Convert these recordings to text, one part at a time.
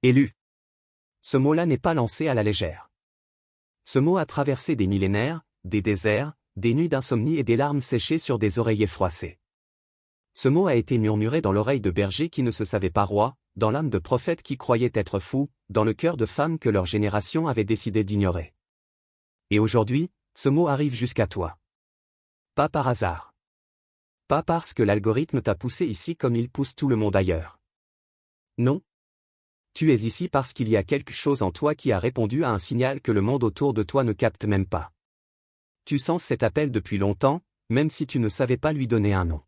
Élu. Ce mot-là n'est pas lancé à la légère. Ce mot a traversé des millénaires, des déserts, des nuits d'insomnie et des larmes séchées sur des oreillers froissés. Ce mot a été murmuré dans l'oreille de bergers qui ne se savaient pas rois, dans l'âme de prophètes qui croyaient être fous, dans le cœur de femmes que leur génération avait décidé d'ignorer. Et aujourd'hui, ce mot arrive jusqu'à toi. Pas par hasard. Pas parce que l'algorithme t'a poussé ici comme il pousse tout le monde ailleurs. Non. Tu es ici parce qu'il y a quelque chose en toi qui a répondu à un signal que le monde autour de toi ne capte même pas. Tu sens cet appel depuis longtemps, même si tu ne savais pas lui donner un nom.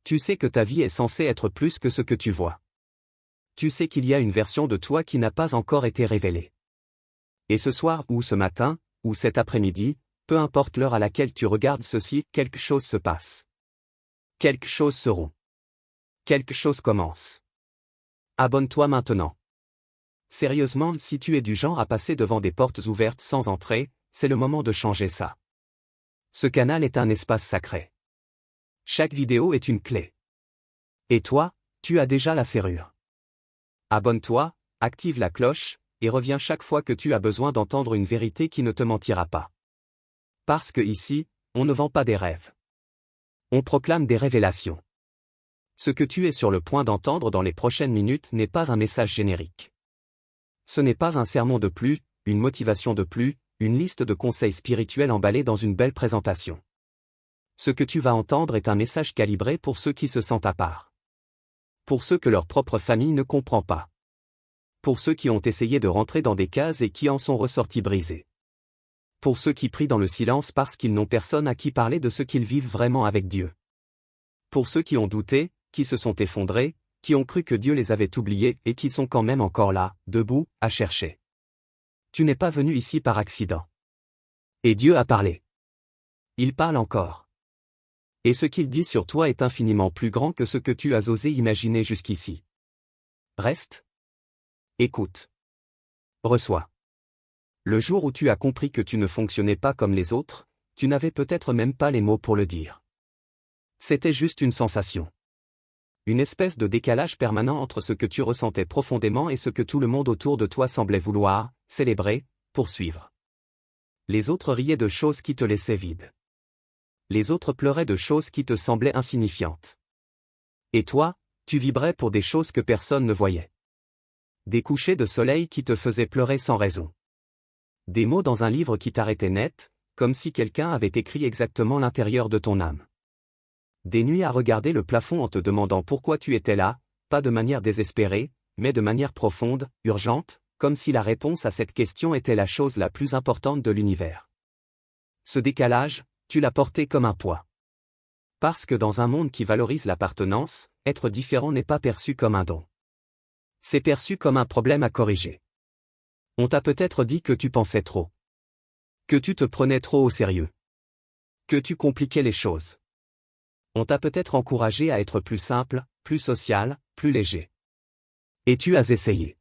Tu sais que ta vie est censée être plus que ce que tu vois. Tu sais qu'il y a une version de toi qui n'a pas encore été révélée. Et ce soir ou ce matin, ou cet après-midi, peu importe l'heure à laquelle tu regardes ceci, quelque chose se passe. Quelque chose se rompt. Quelque chose commence. Abonne-toi maintenant. Sérieusement, si tu es du genre à passer devant des portes ouvertes sans entrer, c'est le moment de changer ça. Ce canal est un espace sacré. Chaque vidéo est une clé. Et toi, tu as déjà la serrure. Abonne-toi, active la cloche, et reviens chaque fois que tu as besoin d'entendre une vérité qui ne te mentira pas. Parce que ici, on ne vend pas des rêves. On proclame des révélations. Ce que tu es sur le point d'entendre dans les prochaines minutes n'est pas un message générique. Ce n'est pas un sermon de plus, une motivation de plus, une liste de conseils spirituels emballés dans une belle présentation. Ce que tu vas entendre est un message calibré pour ceux qui se sentent à part. Pour ceux que leur propre famille ne comprend pas. Pour ceux qui ont essayé de rentrer dans des cases et qui en sont ressortis brisés. Pour ceux qui prient dans le silence parce qu'ils n'ont personne à qui parler de ce qu'ils vivent vraiment avec Dieu. Pour ceux qui ont douté, qui se sont effondrés, qui ont cru que Dieu les avait oubliés et qui sont quand même encore là, debout, à chercher. Tu n'es pas venu ici par accident. Et Dieu a parlé. Il parle encore. Et ce qu'il dit sur toi est infiniment plus grand que ce que tu as osé imaginer jusqu'ici. Reste. Écoute. Reçois. Le jour où tu as compris que tu ne fonctionnais pas comme les autres, tu n'avais peut-être même pas les mots pour le dire. C'était juste une sensation. Une espèce de décalage permanent entre ce que tu ressentais profondément et ce que tout le monde autour de toi semblait vouloir, célébrer, poursuivre. Les autres riaient de choses qui te laissaient vide. Les autres pleuraient de choses qui te semblaient insignifiantes. Et toi, tu vibrais pour des choses que personne ne voyait. Des couchers de soleil qui te faisaient pleurer sans raison. Des mots dans un livre qui t'arrêtaient net, comme si quelqu'un avait écrit exactement l'intérieur de ton âme. Des nuits à regarder le plafond en te demandant pourquoi tu étais là, pas de manière désespérée, mais de manière profonde, urgente, comme si la réponse à cette question était la chose la plus importante de l'univers. Ce décalage, tu l'as porté comme un poids. Parce que dans un monde qui valorise l'appartenance, être différent n'est pas perçu comme un don. C'est perçu comme un problème à corriger. On t'a peut-être dit que tu pensais trop. Que tu te prenais trop au sérieux. Que tu compliquais les choses. On t'a peut-être encouragé à être plus simple, plus social, plus léger. Et tu as essayé.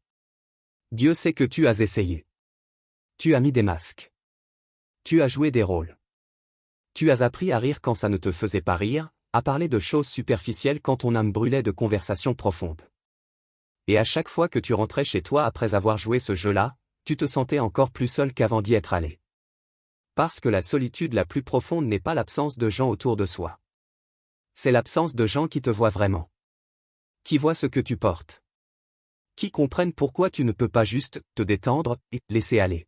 Dieu sait que tu as essayé. Tu as mis des masques. Tu as joué des rôles. Tu as appris à rire quand ça ne te faisait pas rire, à parler de choses superficielles quand ton âme brûlait de conversations profondes. Et à chaque fois que tu rentrais chez toi après avoir joué ce jeu-là, tu te sentais encore plus seul qu'avant d'y être allé. Parce que la solitude la plus profonde n'est pas l'absence de gens autour de soi. C'est l'absence de gens qui te voient vraiment. Qui voient ce que tu portes. Qui comprennent pourquoi tu ne peux pas juste te détendre et laisser aller.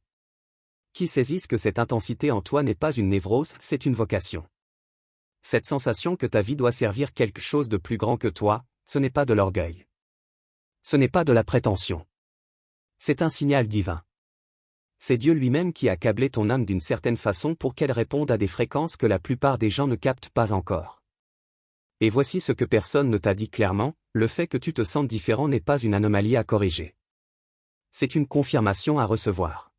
Qui saisissent que cette intensité en toi n'est pas une névrose, c'est une vocation. Cette sensation que ta vie doit servir quelque chose de plus grand que toi, ce n'est pas de l'orgueil. Ce n'est pas de la prétention. C'est un signal divin. C'est Dieu lui-même qui a câblé ton âme d'une certaine façon pour qu'elle réponde à des fréquences que la plupart des gens ne captent pas encore. Et voici ce que personne ne t'a dit clairement, le fait que tu te sentes différent n'est pas une anomalie à corriger. C'est une confirmation à recevoir.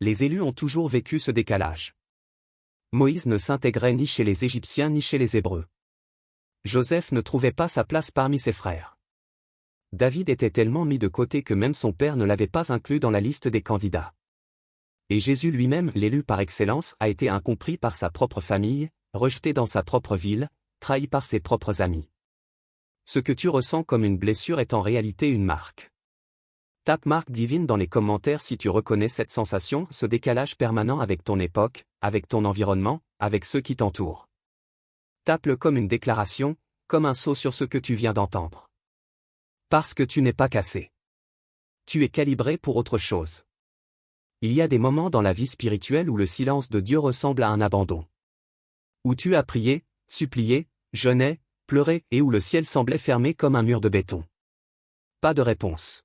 Les élus ont toujours vécu ce décalage. Moïse ne s'intégrait ni chez les Égyptiens ni chez les Hébreux. Joseph ne trouvait pas sa place parmi ses frères. David était tellement mis de côté que même son père ne l'avait pas inclus dans la liste des candidats. Et Jésus lui-même, l'élu par excellence, a été incompris par sa propre famille, rejeté dans sa propre ville, trahi par ses propres amis. Ce que tu ressens comme une blessure est en réalité une marque. Tape marque divine dans les commentaires si tu reconnais cette sensation, ce décalage permanent avec ton époque, avec ton environnement, avec ceux qui t'entourent. Tape-le comme une déclaration, comme un sceau sur ce que tu viens d'entendre. Parce que tu n'es pas cassé. Tu es calibré pour autre chose. Il y a des moments dans la vie spirituelle où le silence de Dieu ressemble à un abandon. Où tu as prié, supplié, jeûné, pleuré et où le ciel semblait fermé comme un mur de béton. Pas de réponse.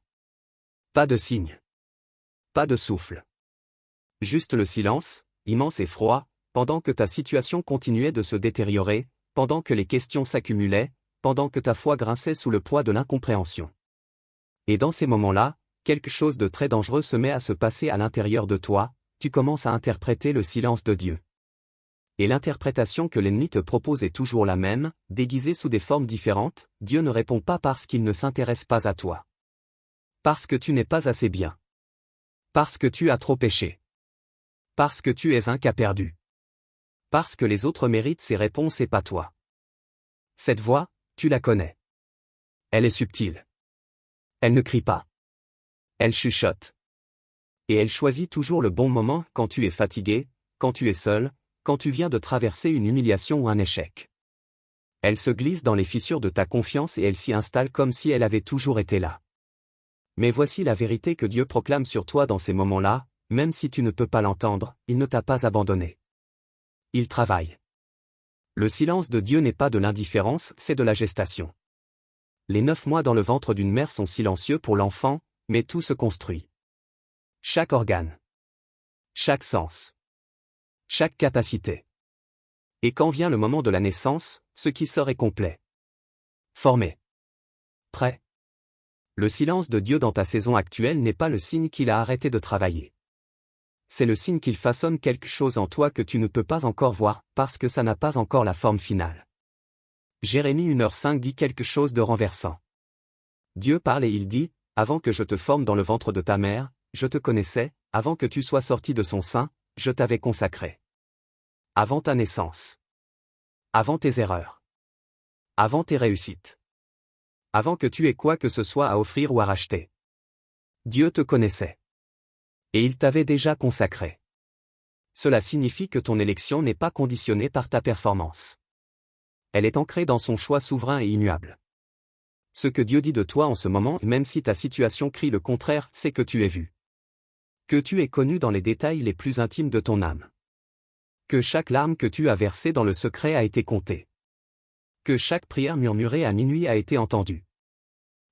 Pas de signe. Pas de souffle. Juste le silence, immense et froid, pendant que ta situation continuait de se détériorer, pendant que les questions s'accumulaient, pendant que ta foi grinçait sous le poids de l'incompréhension. Et dans ces moments-là, quelque chose de très dangereux se met à se passer à l'intérieur de toi, tu commences à interpréter le silence de Dieu. Et l'interprétation que l'ennemi te propose est toujours la même, déguisée sous des formes différentes, Dieu ne répond pas parce qu'il ne s'intéresse pas à toi. Parce que tu n'es pas assez bien. Parce que tu as trop péché. Parce que tu es un cas perdu. Parce que les autres méritent ces réponses et pas toi. Cette voix, tu la connais. Elle est subtile. Elle ne crie pas. Elle chuchote. Et elle choisit toujours le bon moment quand tu es fatigué, quand tu es seul, quand tu viens de traverser une humiliation ou un échec. Elle se glisse dans les fissures de ta confiance et elle s'y installe comme si elle avait toujours été là. Mais voici la vérité que Dieu proclame sur toi dans ces moments-là, même si tu ne peux pas l'entendre, il ne t'a pas abandonné. Il travaille. Le silence de Dieu n'est pas de l'indifférence, c'est de la gestation. Les 9 mois dans le ventre d'une mère sont silencieux pour l'enfant, mais tout se construit. Chaque organe. Chaque sens. Chaque capacité. Et quand vient le moment de la naissance, ce qui sort est complet. Formé. Prêt. Le silence de Dieu dans ta saison actuelle n'est pas le signe qu'il a arrêté de travailler. C'est le signe qu'il façonne quelque chose en toi que tu ne peux pas encore voir, parce que ça n'a pas encore la forme finale. Jérémie 1h5 dit quelque chose de renversant. Dieu parle et il dit, « Avant que je te forme dans le ventre de ta mère, je te connaissais, avant que tu sois sorti de son sein, je t'avais consacré. Avant ta naissance. Avant tes erreurs. Avant tes réussites. Avant que tu aies quoi que ce soit à offrir ou à racheter. Dieu te connaissait. Et il t'avait déjà consacré. Cela signifie que ton élection n'est pas conditionnée par ta performance. Elle est ancrée dans son choix souverain et immuable. Ce que Dieu dit de toi en ce moment, même si ta situation crie le contraire, c'est que tu es vu. Que tu es connu dans les détails les plus intimes de ton âme. Que chaque larme que tu as versée dans le secret a été comptée. Que chaque prière murmurée à minuit a été entendue.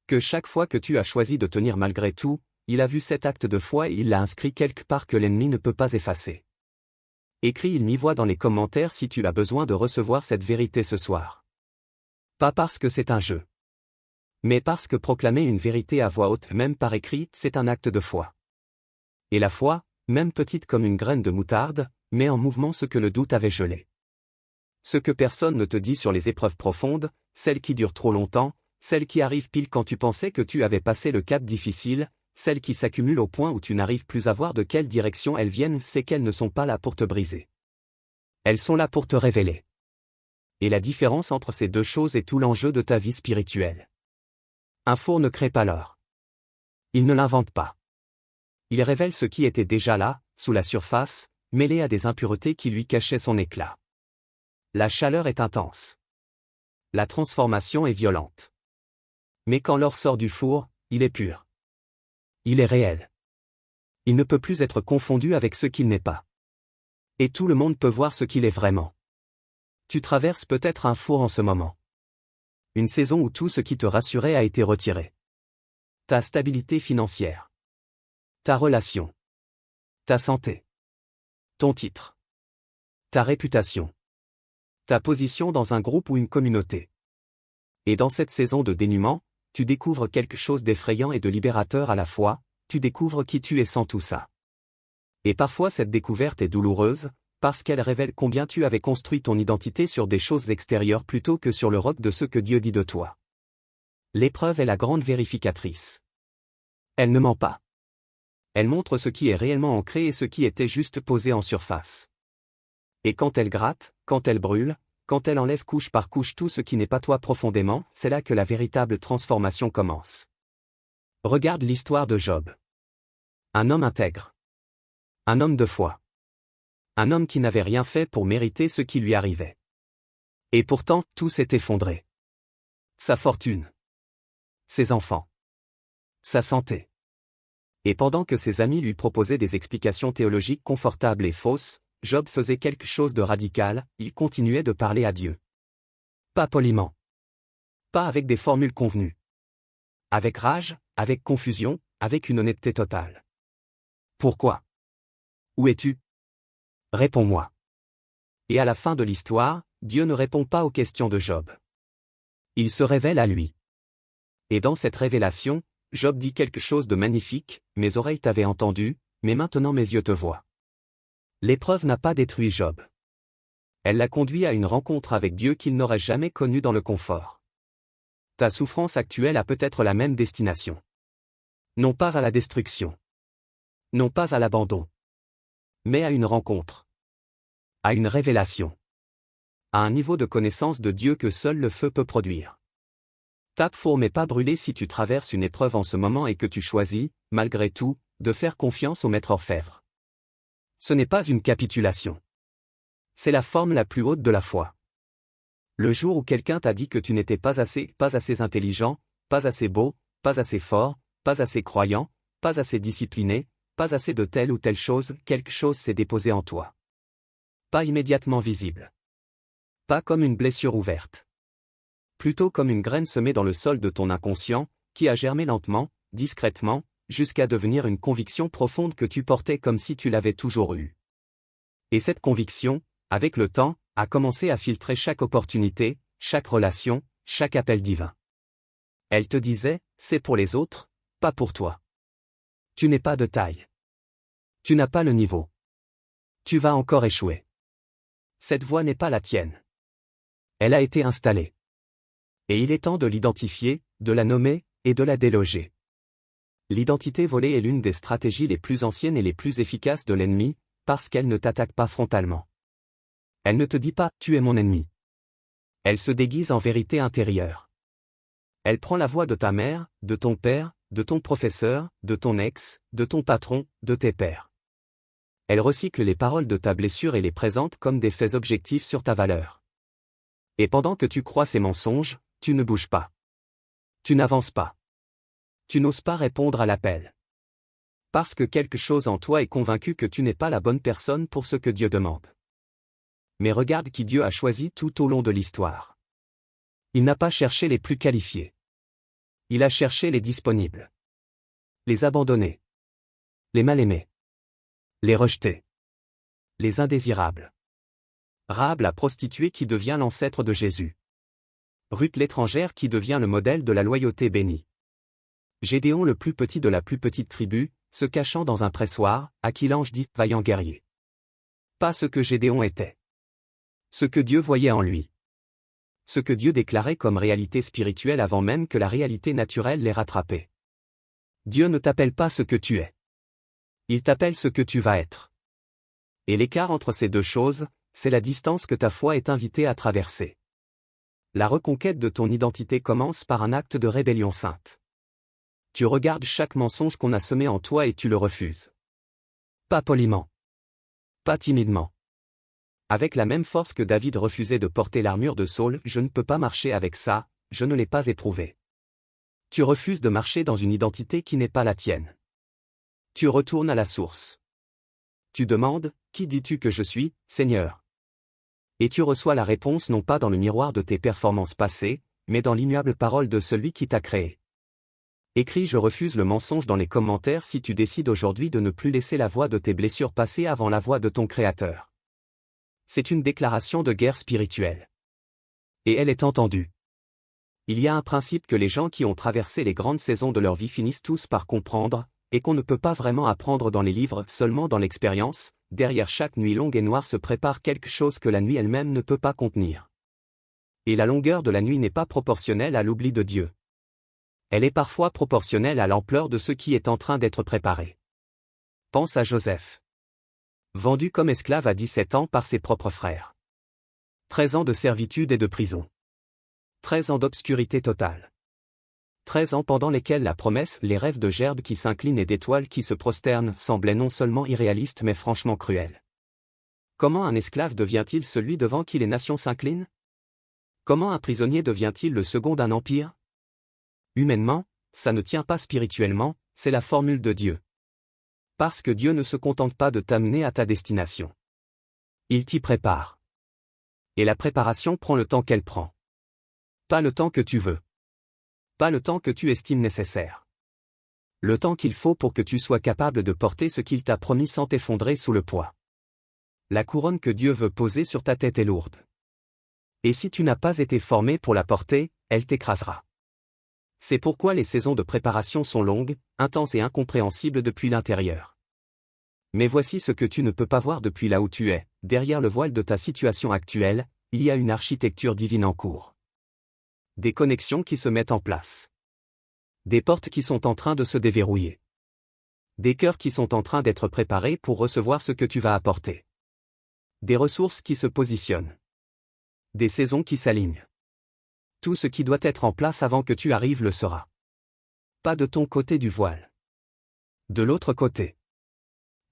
Que chaque fois que tu as choisi de tenir malgré tout, il a vu cet acte de foi et il l'a inscrit quelque part que l'ennemi ne peut pas effacer. Écris il m'y voit dans les commentaires si tu as besoin de recevoir cette vérité ce soir. Pas parce que c'est un jeu. Mais parce que proclamer une vérité à voix haute, même par écrit, c'est un acte de foi. Et la foi, même petite comme une graine de moutarde, met en mouvement ce que le doute avait gelé. Ce que personne ne te dit sur les épreuves profondes, celles qui durent trop longtemps, celles qui arrivent pile quand tu pensais que tu avais passé le cap difficile, celles qui s'accumulent au point où tu n'arrives plus à voir de quelle direction elles viennent, c'est qu'elles ne sont pas là pour te briser. Elles sont là pour te révéler. Et la différence entre ces deux choses est tout l'enjeu de ta vie spirituelle. Un four ne crée pas l'or. Il ne l'invente pas. Il révèle ce qui était déjà là, sous la surface, mêlé à des impuretés qui lui cachaient son éclat. La chaleur est intense. La transformation est violente. Mais quand l'or sort du four, il est pur. Il est réel. Il ne peut plus être confondu avec ce qu'il n'est pas. Et tout le monde peut voir ce qu'il est vraiment. Tu traverses peut-être un four en ce moment. Une saison où tout ce qui te rassurait a été retiré. Ta stabilité financière. Ta relation. Ta santé. Ton titre. Ta réputation. Ta position dans un groupe ou une communauté. Et dans cette saison de dénuement, tu découvres quelque chose d'effrayant et de libérateur à la fois, tu découvres qui tu es sans tout ça. Et parfois cette découverte est douloureuse, parce qu'elle révèle combien tu avais construit ton identité sur des choses extérieures plutôt que sur le roc de ce que Dieu dit de toi. L'épreuve est la grande vérificatrice. Elle ne ment pas. Elle montre ce qui est réellement ancré et ce qui était juste posé en surface. Et quand elle gratte, quand elle brûle, quand elle enlève couche par couche tout ce qui n'est pas toi profondément, c'est là que la véritable transformation commence. Regarde l'histoire de Job. Un homme intègre. Un homme de foi. Un homme qui n'avait rien fait pour mériter ce qui lui arrivait. Et pourtant, tout s'est effondré. Sa fortune. Ses enfants. Sa santé. Et pendant que ses amis lui proposaient des explications théologiques confortables et fausses, Job faisait quelque chose de radical, il continuait de parler à Dieu. Pas poliment. Pas avec des formules convenues. Avec rage, avec confusion, avec une honnêteté totale. Pourquoi? Où es-tu? Réponds-moi. Et à la fin de l'histoire, Dieu ne répond pas aux questions de Job. Il se révèle à lui. Et dans cette révélation, Job dit quelque chose de magnifique, « Mes oreilles t'avaient entendu, mais maintenant mes yeux te voient. » L'épreuve n'a pas détruit Job. Elle l'a conduit à une rencontre avec Dieu qu'il n'aurait jamais connue dans le confort. Ta souffrance actuelle a peut-être la même destination. Non pas à la destruction. Non pas à l'abandon. Mais à une rencontre. À une révélation. À un niveau de connaissance de Dieu que seul le feu peut produire. Tape four mais pas brûlé si tu traverses une épreuve en ce moment et que tu choisis, malgré tout, de faire confiance au maître orfèvre. Ce n'est pas une capitulation. C'est la forme la plus haute de la foi. Le jour où quelqu'un t'a dit que tu n'étais pas assez intelligent, pas assez beau, pas assez fort, pas assez croyant, pas assez discipliné, pas assez de telle ou telle chose, quelque chose s'est déposé en toi. Pas immédiatement visible. Pas comme une blessure ouverte. Plutôt comme une graine semée dans le sol de ton inconscient, qui a germé lentement, discrètement, jusqu'à devenir une conviction profonde que tu portais comme si tu l'avais toujours eue. Et cette conviction, avec le temps, a commencé à filtrer chaque opportunité, chaque relation, chaque appel divin. Elle te disait, c'est pour les autres, pas pour toi. Tu n'es pas de taille. Tu n'as pas le niveau. Tu vas encore échouer. Cette voix n'est pas la tienne. Elle a été installée. Et il est temps de l'identifier, de la nommer, et de la déloger. L'identité volée est l'une des stratégies les plus anciennes et les plus efficaces de l'ennemi, parce qu'elle ne t'attaque pas frontalement. Elle ne te dit pas « tu es mon ennemi ». Elle se déguise en vérité intérieure. Elle prend la voix de ta mère, de ton père, de ton professeur, de ton ex, de ton patron, de tes pairs. Elle recycle les paroles de ta blessure et les présente comme des faits objectifs sur ta valeur. Et pendant que tu crois ces mensonges, tu ne bouges pas. Tu n'avances pas. Tu n'oses pas répondre à l'appel. Parce que quelque chose en toi est convaincu que tu n'es pas la bonne personne pour ce que Dieu demande. Mais regarde qui Dieu a choisi tout au long de l'histoire. Il n'a pas cherché les plus qualifiés. Il a cherché les disponibles. Les abandonnés. Les mal-aimés. Les rejetés. Les indésirables. Rahab la prostituée qui devient l'ancêtre de Jésus. Ruth l'étrangère qui devient le modèle de la loyauté bénie. Gédéon le plus petit de la plus petite tribu, se cachant dans un pressoir, à qui l'ange dit « vaillant guerrier ». Pas ce que Gédéon était. Ce que Dieu voyait en lui. Ce que Dieu déclarait comme réalité spirituelle avant même que la réalité naturelle l'ait rattrapé. Dieu ne t'appelle pas ce que tu es. Il t'appelle ce que tu vas être. Et l'écart entre ces deux choses, c'est la distance que ta foi est invitée à traverser. La reconquête de ton identité commence par un acte de rébellion sainte. Tu regardes chaque mensonge qu'on a semé en toi et tu le refuses. Pas poliment. Pas timidement. Avec la même force que David refusait de porter l'armure de Saul, je ne peux pas marcher avec ça, je ne l'ai pas éprouvé. Tu refuses de marcher dans une identité qui n'est pas la tienne. Tu retournes à la source. Tu demandes, qui dis-tu que je suis, Seigneur? Et tu reçois la réponse non pas dans le miroir de tes performances passées, mais dans l'immuable parole de celui qui t'a créé. Écris « Je refuse le mensonge » dans les commentaires si tu décides aujourd'hui de ne plus laisser la voix de tes blessures passer avant la voix de ton Créateur. C'est une déclaration de guerre spirituelle. Et elle est entendue. Il y a un principe que les gens qui ont traversé les grandes saisons de leur vie finissent tous par comprendre, et qu'on ne peut pas vraiment apprendre dans les livres, seulement dans l'expérience. Derrière chaque nuit longue et noire se prépare quelque chose que la nuit elle-même ne peut pas contenir. Et la longueur de la nuit n'est pas proportionnelle à l'oubli de Dieu. Elle est parfois proportionnelle à l'ampleur de ce qui est en train d'être préparé. Pense à Joseph. Vendu comme esclave à 17 ans par ses propres frères. 13 ans de servitude et de prison. 13 ans d'obscurité totale. 13 ans pendant lesquels la promesse, les rêves de gerbes qui s'inclinent et d'étoiles qui se prosternent semblaient non seulement irréalistes mais franchement cruels. Comment un esclave devient-il celui devant qui les nations s'inclinent? Comment un prisonnier devient-il le second d'un empire? Humainement, ça ne tient pas spirituellement, c'est la formule de Dieu. Parce que Dieu ne se contente pas de t'amener à ta destination. Il t'y prépare. Et la préparation prend le temps qu'elle prend. Pas le temps que tu veux. Pas le temps que tu estimes nécessaire. Le temps qu'il faut pour que tu sois capable de porter ce qu'il t'a promis sans t'effondrer sous le poids. La couronne que Dieu veut poser sur ta tête est lourde. Et si tu n'as pas été formé pour la porter, elle t'écrasera. C'est pourquoi les saisons de préparation sont longues, intenses et incompréhensibles depuis l'intérieur. Mais voici ce que tu ne peux pas voir depuis là où tu es, derrière le voile de ta situation actuelle, il y a une architecture divine en cours. Des connexions qui se mettent en place. Des portes qui sont en train de se déverrouiller. Des cœurs qui sont en train d'être préparés pour recevoir ce que tu vas apporter. Des ressources qui se positionnent. Des saisons qui s'alignent. Tout ce qui doit être en place avant que tu arrives le sera. Pas de ton côté du voile. De l'autre côté.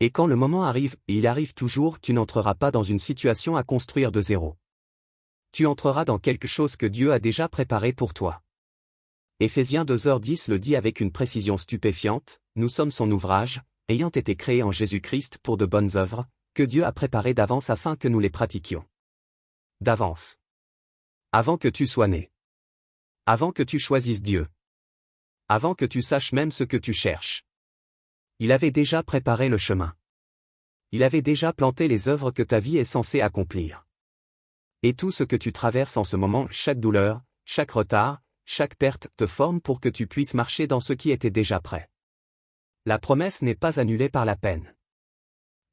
Et quand le moment arrive, et il arrive toujours, tu n'entreras pas dans une situation à construire de zéro. Tu entreras dans quelque chose que Dieu a déjà préparé pour toi. Éphésiens 2h10 le dit avec une précision stupéfiante, nous sommes son ouvrage, ayant été créés en Jésus-Christ pour de bonnes œuvres, que Dieu a préparées d'avance afin que nous les pratiquions. D'avance. Avant que tu sois né. Avant que tu choisisses Dieu. Avant que tu saches même ce que tu cherches. Il avait déjà préparé le chemin. Il avait déjà planté les œuvres que ta vie est censée accomplir. Et tout ce que tu traverses en ce moment, chaque douleur, chaque retard, chaque perte te forme pour que tu puisses marcher dans ce qui était déjà prêt. La promesse n'est pas annulée par la peine.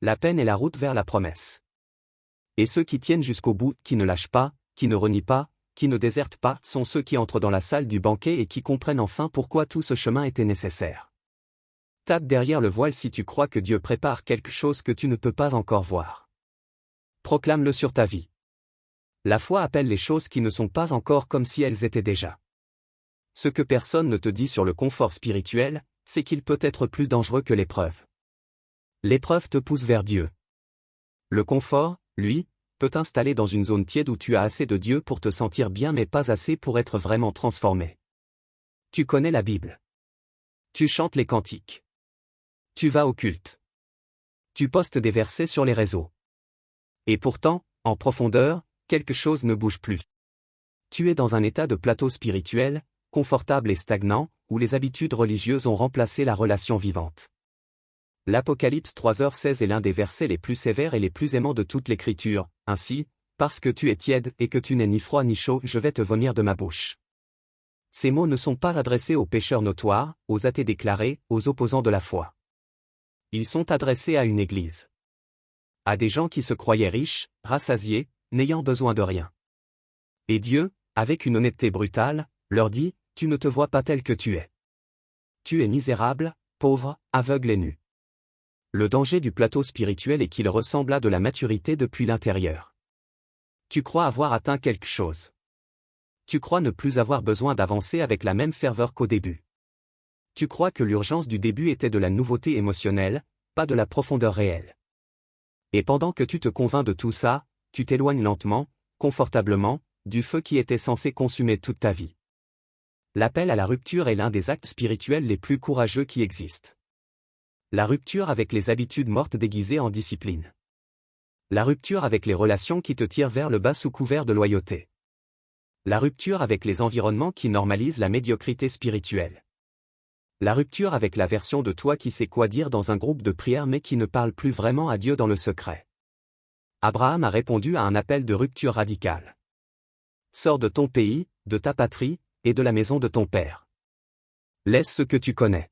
La peine est la route vers la promesse. Et ceux qui tiennent jusqu'au bout, qui ne lâchent pas, qui ne renient pas, qui ne désertent pas, sont ceux qui entrent dans la salle du banquet et qui comprennent enfin pourquoi tout ce chemin était nécessaire. Tape derrière le voile si tu crois que Dieu prépare quelque chose que tu ne peux pas encore voir. Proclame-le sur ta vie. La foi appelle les choses qui ne sont pas encore comme si elles étaient déjà. Ce que personne ne te dit sur le confort spirituel, c'est qu'il peut être plus dangereux que l'épreuve. L'épreuve te pousse vers Dieu. Le confort, lui, peut t'installer dans une zone tiède où tu as assez de Dieu pour te sentir bien mais pas assez pour être vraiment transformé. Tu connais la Bible. Tu chantes les cantiques. Tu vas au culte. Tu postes des versets sur les réseaux. Et pourtant, en profondeur, quelque chose ne bouge plus. Tu es dans un état de plateau spirituel, confortable et stagnant, où les habitudes religieuses ont remplacé la relation vivante. L'Apocalypse 3h16 est l'un des versets les plus sévères et les plus aimants de toute l'Écriture. Ainsi, parce que tu es tiède et que tu n'es ni froid ni chaud, je vais te vomir de ma bouche. Ces mots ne sont pas adressés aux pécheurs notoires, aux athées déclarés, aux opposants de la foi. Ils sont adressés à une église. À des gens qui se croyaient riches, rassasiés, n'ayant besoin de rien. Et Dieu, avec une honnêteté brutale, leur dit, tu ne te vois pas tel que tu es. Tu es misérable, pauvre, aveugle et nu. Le danger du plateau spirituel est qu'il ressemble à de la maturité depuis l'intérieur. Tu crois avoir atteint quelque chose. Tu crois ne plus avoir besoin d'avancer avec la même ferveur qu'au début. Tu crois que l'urgence du début était de la nouveauté émotionnelle, pas de la profondeur réelle. Et pendant que tu te convaincs de tout ça, tu t'éloignes lentement, confortablement, du feu qui était censé consumer toute ta vie. L'appel à la rupture est l'un des actes spirituels les plus courageux qui existent. La rupture avec les habitudes mortes déguisées en discipline. La rupture avec les relations qui te tirent vers le bas sous couvert de loyauté. La rupture avec les environnements qui normalisent la médiocrité spirituelle. La rupture avec la version de toi qui sait quoi dire dans un groupe de prière mais qui ne parle plus vraiment à Dieu dans le secret. Abraham a répondu à un appel de rupture radicale. Sors de ton pays, de ta patrie, et de la maison de ton père. Laisse ce que tu connais.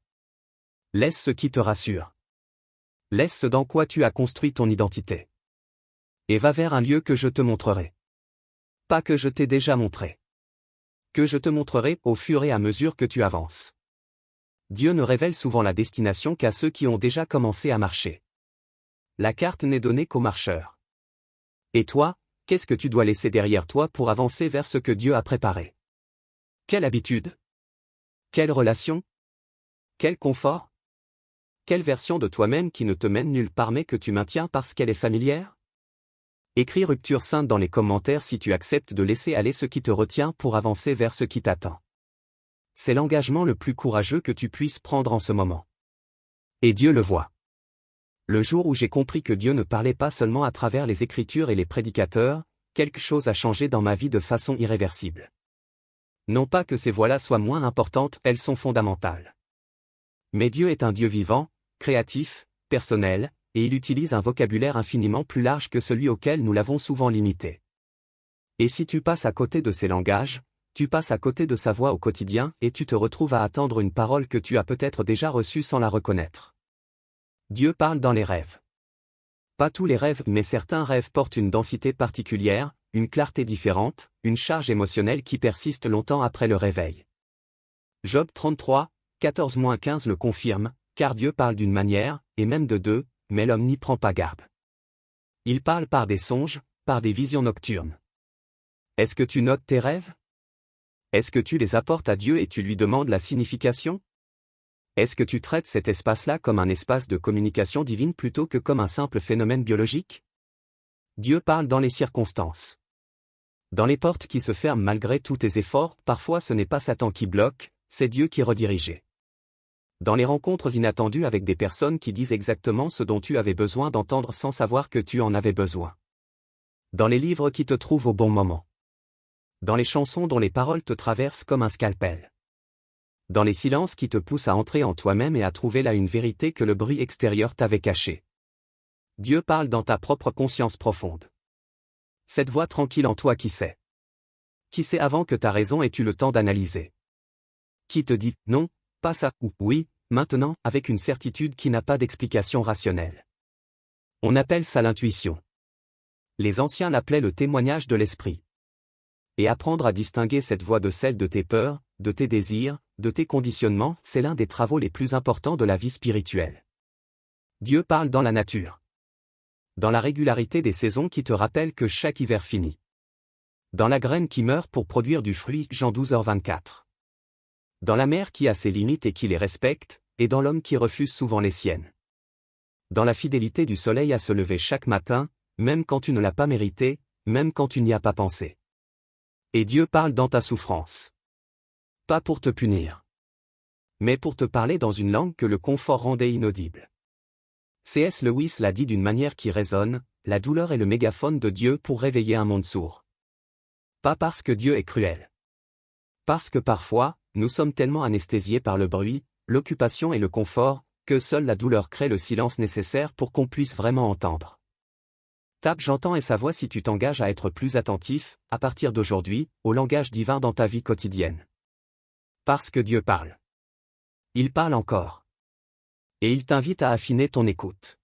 Laisse ce qui te rassure. Laisse ce dans quoi tu as construit ton identité. Et va vers un lieu que je te montrerai. Pas que je t'ai déjà montré. Que je te montrerai au fur et à mesure que tu avances. Dieu ne révèle souvent la destination qu'à ceux qui ont déjà commencé à marcher. La carte n'est donnée qu'aux marcheurs. Et toi, qu'est-ce que tu dois laisser derrière toi pour avancer vers ce que Dieu a préparé? Quelle habitude? Quelle relation? Quel confort? Quelle version de toi-même qui ne te mène nulle part mais que tu maintiens parce qu'elle est familière? Écris Rupture Sainte dans les commentaires si tu acceptes de laisser aller ce qui te retient pour avancer vers ce qui t'attend. C'est l'engagement le plus courageux que tu puisses prendre en ce moment. Et Dieu le voit. Le jour où j'ai compris que Dieu ne parlait pas seulement à travers les Écritures et les prédicateurs, quelque chose a changé dans ma vie de façon irréversible. Non pas que ces voix-là soient moins importantes, elles sont fondamentales. Mais Dieu est un Dieu vivant, créatif, personnel, et il utilise un vocabulaire infiniment plus large que celui auquel nous l'avons souvent limité. Et si tu passes à côté de ces langages, tu passes à côté de sa voix au quotidien et tu te retrouves à attendre une parole que tu as peut-être déjà reçue sans la reconnaître. Dieu parle dans les rêves. Pas tous les rêves, mais certains rêves portent une densité particulière, une clarté différente, une charge émotionnelle qui persiste longtemps après le réveil. Job 33, 14-15 le confirme, car Dieu parle d'une manière, et même de deux, mais l'homme n'y prend pas garde. Il parle par des songes, par des visions nocturnes. Est-ce que tu notes tes rêves? Est-ce que tu les apportes à Dieu et tu lui demandes la signification? Est-ce que tu traites cet espace-là comme un espace de communication divine plutôt que comme un simple phénomène biologique? Dieu parle dans les circonstances. Dans les portes qui se ferment malgré tous tes efforts, parfois ce n'est pas Satan qui bloque, c'est Dieu qui redirige. Dans les rencontres inattendues avec des personnes qui disent exactement ce dont tu avais besoin d'entendre sans savoir que tu en avais besoin. Dans les livres qui te trouvent au bon moment. Dans les chansons dont les paroles te traversent comme un scalpel. Dans les silences qui te poussent à entrer en toi-même et à trouver là une vérité que le bruit extérieur t'avait cachée. Dieu parle dans ta propre conscience profonde. Cette voix tranquille en toi qui sait. Qui sait avant que ta raison ait eu le temps d'analyser. Qui te dit « non, pas ça » ou « oui, maintenant » avec une certitude qui n'a pas d'explication rationnelle. On appelle ça l'intuition. Les anciens l'appelaient le témoignage de l'esprit. Et apprendre à distinguer cette voix de celle de tes peurs, de tes désirs, de tes conditionnements, c'est l'un des travaux les plus importants de la vie spirituelle. Dieu parle dans la nature. Dans la régularité des saisons qui te rappellent que chaque hiver finit. Dans la graine qui meurt pour produire du fruit, Jean 12h24. Dans la mer qui a ses limites et qui les respecte, et dans l'homme qui refuse souvent les siennes. Dans la fidélité du soleil à se lever chaque matin, même quand tu ne l'as pas mérité, même quand tu n'y as pas pensé. Et Dieu parle dans ta souffrance. Pas pour te punir. Mais pour te parler dans une langue que le confort rendait inaudible. C.S. Lewis l'a dit d'une manière qui résonne, la douleur est le mégaphone de Dieu pour réveiller un monde sourd. Pas parce que Dieu est cruel. Parce que parfois, nous sommes tellement anesthésiés par le bruit, l'occupation et le confort, que seule la douleur crée le silence nécessaire pour qu'on puisse vraiment entendre. Tape J'entends et sa voix si tu t'engages à être plus attentif, à partir d'aujourd'hui, au langage divin dans ta vie quotidienne. Parce que Dieu parle. Il parle encore. Et il t'invite à affiner ton écoute.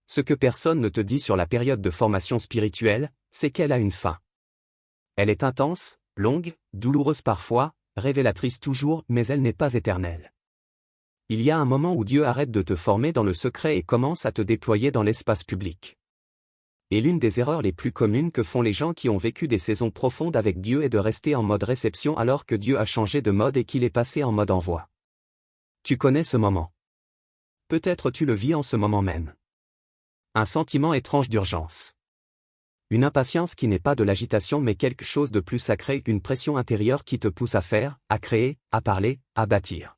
Ce que personne ne te dit sur la période de formation spirituelle, c'est qu'elle a une fin. Elle est intense, longue, douloureuse parfois, révélatrice toujours, mais elle n'est pas éternelle. Il y a un moment où Dieu arrête de te former dans le secret et commence à te déployer dans l'espace public. Et l'une des erreurs les plus communes que font les gens qui ont vécu des saisons profondes avec Dieu est de rester en mode réception alors que Dieu a changé de mode et qu'il est passé en mode envoi. Tu connais ce moment. Peut-être tu le vis en ce moment même. Un sentiment étrange d'urgence. Une impatience qui n'est pas de l'agitation mais quelque chose de plus sacré, une pression intérieure qui te pousse à faire, à créer, à parler, à bâtir.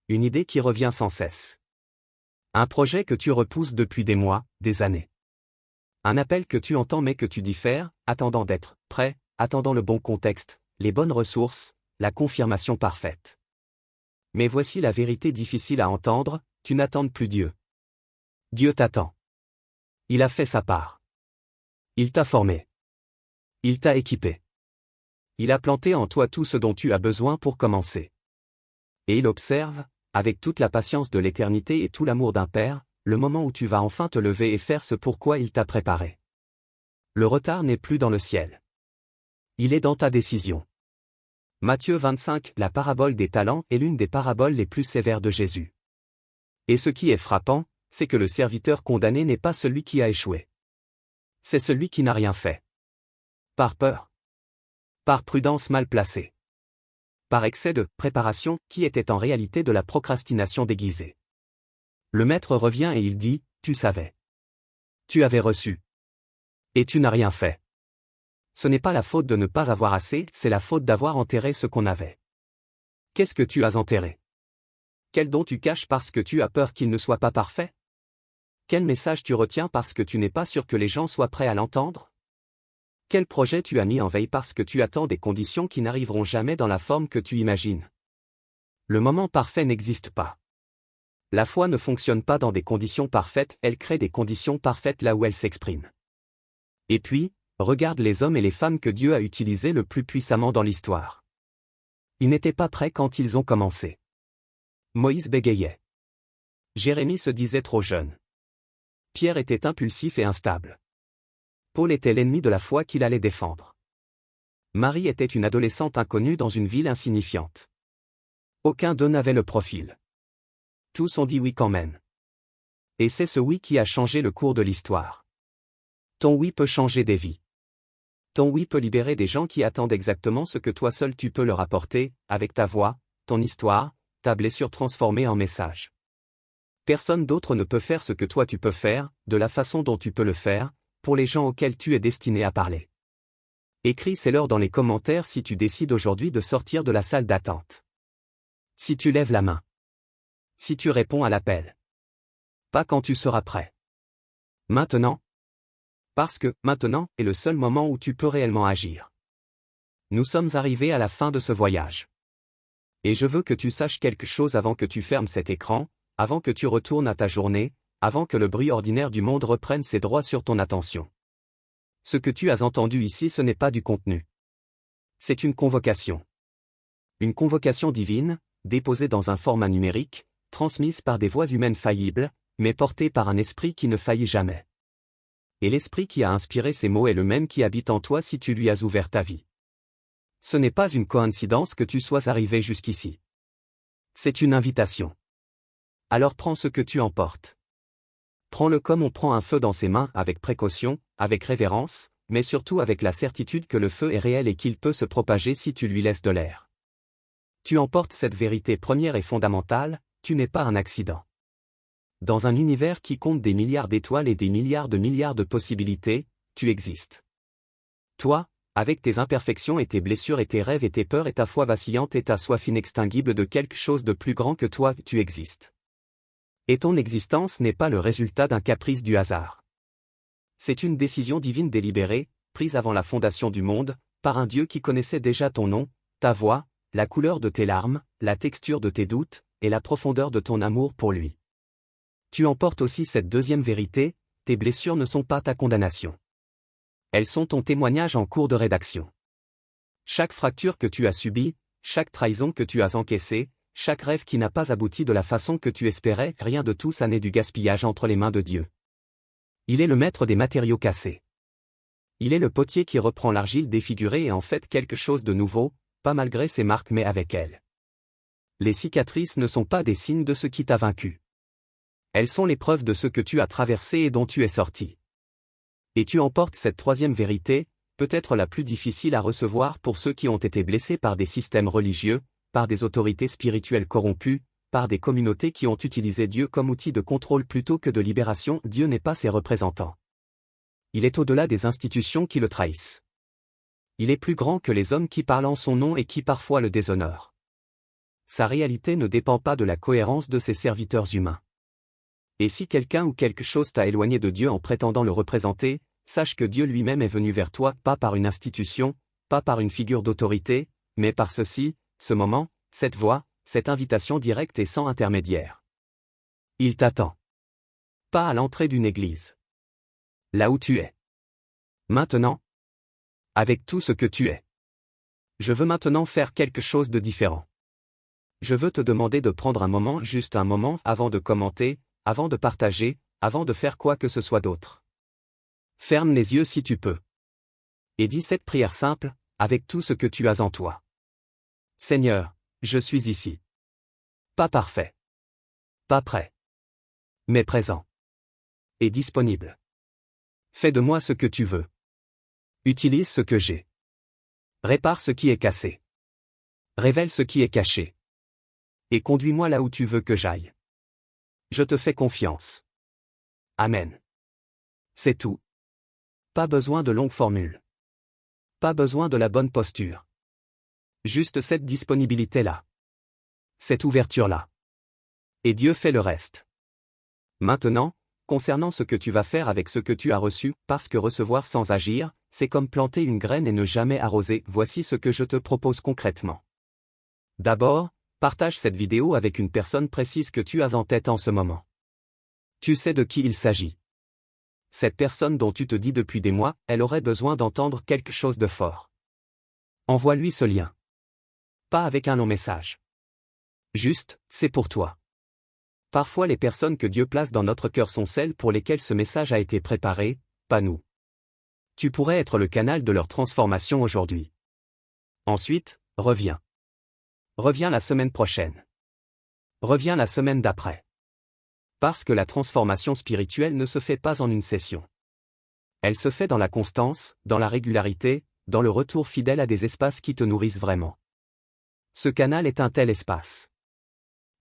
Une idée qui revient sans cesse. Un projet que tu repousses depuis des mois, des années. Un appel que tu entends mais que tu diffères, attendant d'être prêt, attendant le bon contexte, les bonnes ressources, la confirmation parfaite. Mais voici la vérité difficile à entendre, tu n'attends plus Dieu. Dieu t'attend. Il a fait sa part. Il t'a formé. Il t'a équipé. Il a planté en toi tout ce dont tu as besoin pour commencer. Et il observe, avec toute la patience de l'éternité et tout l'amour d'un père, le moment où tu vas enfin te lever et faire ce pourquoi il t'a préparé. Le retard n'est plus dans le ciel. Il est dans ta décision. Matthieu 25, la parabole des talents est l'une des paraboles les plus sévères de Jésus. Et ce qui est frappant, c'est que le serviteur condamné n'est pas celui qui a échoué. C'est celui qui n'a rien fait. Par peur. Par prudence mal placée. par excès de préparation qui était en réalité de la procrastination déguisée. Le maître revient et il dit, tu savais. Tu avais reçu. Et tu n'as rien fait. Ce n'est pas la faute de ne pas avoir assez, c'est la faute d'avoir enterré ce qu'on avait. Qu'est-ce que tu as enterré? Quel don tu caches parce que tu as peur qu'il ne soit pas parfait? Quel message tu retiens parce que tu n'es pas sûr que les gens soient prêts à l'entendre? Quel projet tu as mis en veille parce que tu attends des conditions qui n'arriveront jamais dans la forme que tu imagines? Le moment parfait n'existe pas. La foi ne fonctionne pas dans des conditions parfaites, elle crée des conditions parfaites là où elle s'exprime. Et puis, regarde les hommes et les femmes que Dieu a utilisés le plus puissamment dans l'histoire. Ils n'étaient pas prêts quand ils ont commencé. Moïse bégayait. Jérémie se disait trop jeune. Pierre était impulsif et instable. Paul était l'ennemi de la foi qu'il allait défendre. Marie était une adolescente inconnue dans une ville insignifiante. Aucun d'eux n'avait le profil. Tous ont dit oui quand même. Et c'est ce oui qui a changé le cours de l'histoire. Ton oui peut changer des vies. Ton oui peut libérer des gens qui attendent exactement ce que toi seul tu peux leur apporter, avec ta voix, ton histoire, ta blessure transformée en message. Personne d'autre ne peut faire ce que toi tu peux faire, de la façon dont tu peux le faire, pour les gens auxquels tu es destiné à parler. Écris c'est-leur dans les commentaires si tu décides aujourd'hui de sortir de la salle d'attente. Si tu lèves la main. Si tu réponds à l'appel. Pas quand tu seras prêt. Maintenant. Parce que, maintenant, est le seul moment où tu peux réellement agir. Nous sommes arrivés à la fin de ce voyage. Et je veux que tu saches quelque chose avant que tu fermes cet écran, avant que tu retournes à ta journée, avant que le bruit ordinaire du monde reprenne ses droits sur ton attention. Ce que tu as entendu ici ce n'est pas du contenu. C'est une convocation. Une convocation divine, déposée dans un format numérique, transmise par des voix humaines faillibles, mais portée par un esprit qui ne faillit jamais. Et l'esprit qui a inspiré ces mots est le même qui habite en toi si tu lui as ouvert ta vie. Ce n'est pas une coïncidence que tu sois arrivé jusqu'ici. C'est une invitation. Alors prends ce que tu emportes. Prends-le comme on prend un feu dans ses mains, avec précaution, avec révérence, mais surtout avec la certitude que le feu est réel et qu'il peut se propager si tu lui laisses de l'air. Tu emportes cette vérité première et fondamentale, tu n'es pas un accident. Dans un univers qui compte des milliards d'étoiles et des milliards de possibilités, tu existes. Toi, avec tes imperfections et tes blessures et tes rêves et tes peurs et ta foi vacillante et ta soif inextinguible de quelque chose de plus grand que toi, tu existes. Et ton existence n'est pas le résultat d'un caprice du hasard. C'est une décision divine délibérée, prise avant la fondation du monde, par un Dieu qui connaissait déjà ton nom, ta voix, la couleur de tes larmes, la texture de tes doutes, et la profondeur de ton amour pour lui. Tu emportes aussi cette deuxième vérité, tes blessures ne sont pas ta condamnation. Elles sont ton témoignage en cours de rédaction. Chaque fracture que tu as subie, chaque trahison que tu as encaissée, chaque rêve qui n'a pas abouti de la façon que tu espérais, rien de tout ça n'est du gaspillage entre les mains de Dieu. Il est le maître des matériaux cassés. Il est le potier qui reprend l'argile défigurée et en fait quelque chose de nouveau, pas malgré ses marques mais avec elles. Les cicatrices ne sont pas des signes de ce qui t'a vaincu. Elles sont les preuves de ce que tu as traversé et dont tu es sorti. Et tu emportes cette troisième vérité, peut-être la plus difficile à recevoir pour ceux qui ont été blessés par des systèmes religieux, par des autorités spirituelles corrompues, par des communautés qui ont utilisé Dieu comme outil de contrôle plutôt que de libération. Dieu n'est pas ses représentants. Il est au-delà des institutions qui le trahissent. Il est plus grand que les hommes qui parlent en son nom et qui parfois le déshonorent. Sa réalité ne dépend pas de la cohérence de ses serviteurs humains. Et si quelqu'un ou quelque chose t'a éloigné de Dieu en prétendant le représenter, sache que Dieu lui-même est venu vers toi, pas par une institution, pas par une figure d'autorité, mais par ceci, ce moment, cette voix, cette invitation directe et sans intermédiaire. Il t'attend. Pas à l'entrée d'une église. Là où tu es. Maintenant. Avec tout ce que tu es. Je veux maintenant faire quelque chose de différent. Je veux te demander de prendre un moment, juste un moment, avant de commenter, avant de partager, avant de faire quoi que ce soit d'autre. Ferme les yeux si tu peux. Et dis cette prière simple, avec tout ce que tu as en toi. Seigneur, je suis ici. Pas parfait. Pas prêt. Mais présent. Et disponible. Fais de moi ce que tu veux. Utilise ce que j'ai. Répare ce qui est cassé. Révèle ce qui est caché. Et conduis-moi là où tu veux que j'aille. Je te fais confiance. Amen. C'est tout. Pas besoin de longues formules. Pas besoin de la bonne posture. Juste cette disponibilité-là. Cette ouverture-là. Et Dieu fait le reste. Maintenant, concernant ce que tu vas faire avec ce que tu as reçu, parce que recevoir sans agir, c'est comme planter une graine et ne jamais arroser, voici ce que je te propose concrètement. D'abord, partage cette vidéo avec une personne précise que tu as en tête en ce moment. Tu sais de qui il s'agit. Cette personne dont tu te dis depuis des mois, elle aurait besoin d'entendre quelque chose de fort. Envoie-lui ce lien. Pas avec un long message. Juste, c'est pour toi. Parfois les personnes que Dieu place dans notre cœur sont celles pour lesquelles ce message a été préparé, pas nous. Tu pourrais être le canal de leur transformation aujourd'hui. Ensuite, reviens. Reviens la semaine prochaine. Reviens la semaine d'après. Parce que la transformation spirituelle ne se fait pas en une session. Elle se fait dans la constance, dans la régularité, dans le retour fidèle à des espaces qui te nourrissent vraiment. Ce canal est un tel espace.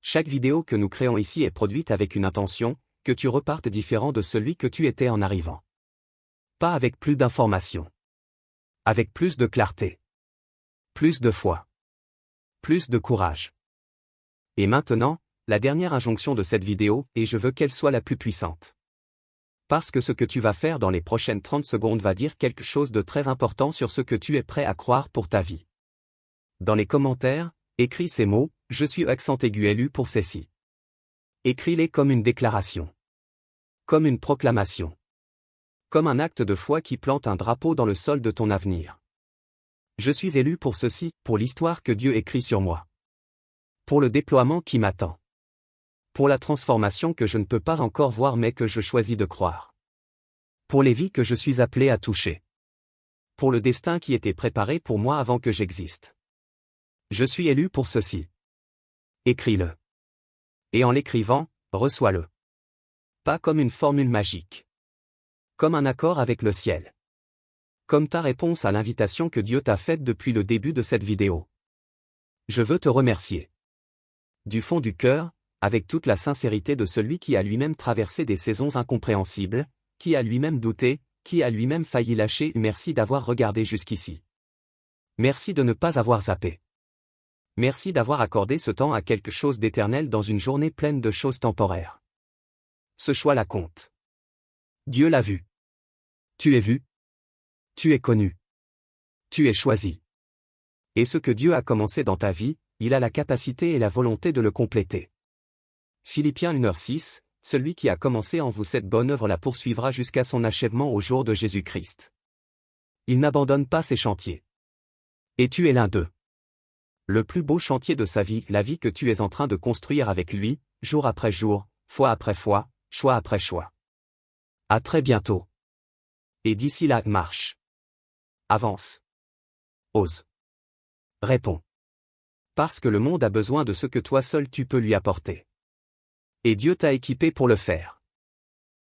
Chaque vidéo que nous créons ici est produite avec une intention, que tu repartes différent de celui que tu étais en arrivant. Pas avec plus d'informations. Avec plus de clarté. Plus de foi. Plus de courage. Et maintenant, la dernière injonction de cette vidéo, et je veux qu'elle soit la plus puissante. Parce que ce que tu vas faire dans les prochaines 30 secondes va dire quelque chose de très important sur ce que tu es prêt à croire pour ta vie. Dans les commentaires, écris ces mots, je suis accent aigu élu pour ceci. Écris-les comme une déclaration. Comme une proclamation. Comme un acte de foi qui plante un drapeau dans le sol de ton avenir. Je suis élu pour ceci, pour l'histoire que Dieu écrit sur moi. Pour le déploiement qui m'attend. Pour la transformation que je ne peux pas encore voir mais que je choisis de croire. Pour les vies que je suis appelé à toucher. Pour le destin qui était préparé pour moi avant que j'existe. Je suis élu pour ceci. Écris-le. Et en l'écrivant, reçois-le. Pas comme une formule magique. Comme un accord avec le ciel. Comme ta réponse à l'invitation que Dieu t'a faite depuis le début de cette vidéo. Je veux te remercier. Du fond du cœur, avec toute la sincérité de celui qui a lui-même traversé des saisons incompréhensibles, qui a lui-même douté, qui a lui-même failli lâcher, merci d'avoir regardé jusqu'ici. Merci de ne pas avoir zappé. Merci d'avoir accordé ce temps à quelque chose d'éternel dans une journée pleine de choses temporaires. Ce choix-là compte. Dieu l'a vu. Tu es vu. Tu es connu. Tu es choisi. Et ce que Dieu a commencé dans ta vie, il a la capacité et la volonté de le compléter. Philippiens 1:6, celui qui a commencé en vous cette bonne œuvre la poursuivra jusqu'à son achèvement au jour de Jésus-Christ. Il n'abandonne pas ses chantiers. Et tu es l'un d'eux. Le plus beau chantier de sa vie, la vie que tu es en train de construire avec lui, jour après jour, fois après fois, choix après choix. À très bientôt. Et d'ici là, marche. Avance. Ose. Réponds. Parce que le monde a besoin de ce que toi seul tu peux lui apporter. Et Dieu t'a équipé pour le faire.